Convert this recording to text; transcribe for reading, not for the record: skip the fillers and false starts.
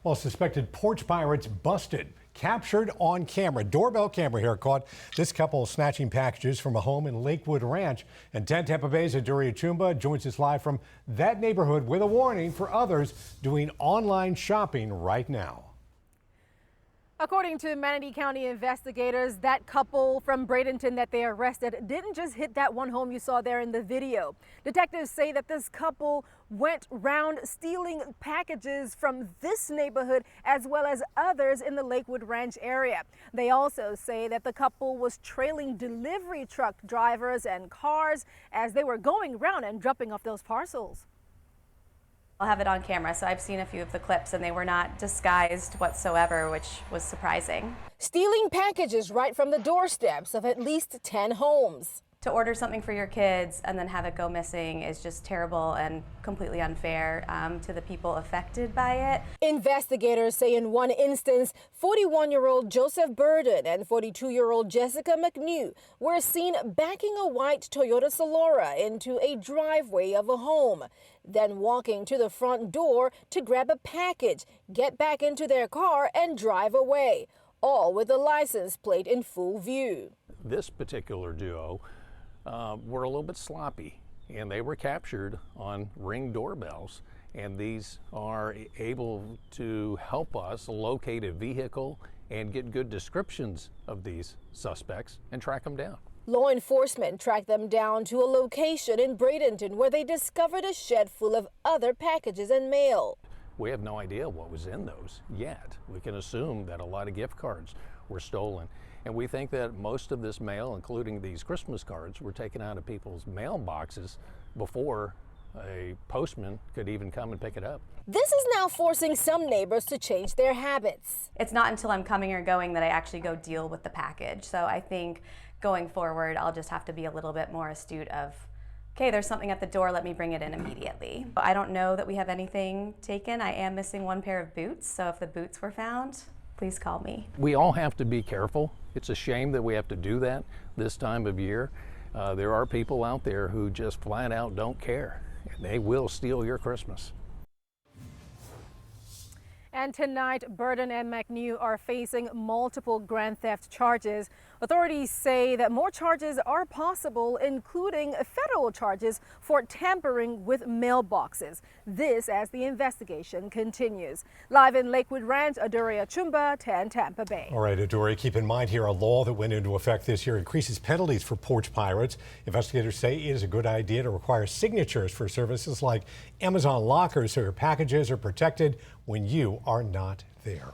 Well, suspected porch pirates busted, captured on camera. Doorbell camera here caught this couple snatching packages from a home in Lakewood Ranch. And 10 Tampa Bay's Aduria Chumba joins us live from that neighborhood with a warning for others doing online shopping right now. According to Manatee County investigators, that couple from Bradenton that they arrested didn't just hit that one home you saw there in the video. Detectives say that this couple went round stealing packages from this neighborhood as well as others in the Lakewood Ranch area. They also say that the couple was trailing delivery truck drivers and cars as they were going around and dropping off those parcels. I'll have it on camera, so I've seen a few of the clips and they were not disguised whatsoever, which was surprising. Stealing packages right from the doorsteps of at least 10 homes. To order something for your kids and then have it go missing is just terrible and completely unfair to the people affected by it. Investigators say in one instance, 41-year-old Joseph Burden and 42-year-old Jessica McNew were seen backing a white Toyota Solara into a driveway of a home, then walking to the front door to grab a package, get back into their car and drive away, all with the license plate in full view. This particular duo were a little bit sloppy, and they were captured on Ring doorbells, and these are able to help us locate a vehicle and get good descriptions of these suspects and track them down. Law enforcement tracked them down to a location in Bradenton where they discovered a shed full of other packages and mail. We have no idea what was in those yet. We can assume that a lot of gift cards were stolen. And we think that most of this mail, including these Christmas cards, were taken out of people's mailboxes before a postman could even come and pick it up. This is now forcing some neighbors to change their habits. It's not until I'm coming or going that I actually go deal with the package. So I think going forward, I'll just have to be a little bit more astute of, okay, there's something at the door, let me bring it in immediately. I don't know that we have anything taken. I am missing one pair of boots, so if the boots were found, please call me. We all have to be careful. It's a shame that we have to do that this time of year. There are people out there who just flat out don't care, and they will steal your Christmas. And tonight, Burden and McNew are facing multiple grand theft charges. Authorities say that more charges are possible, including federal charges for tampering with mailboxes. This as the investigation continues. Live in Lakewood Ranch, Aduria Chumba, 10 Tampa Bay. All right, Aduria, keep in mind here a law that went into effect this year increases penalties for porch pirates. Investigators say it is a good idea to require signatures for services like Amazon lockers so your packages are protected when you are not there.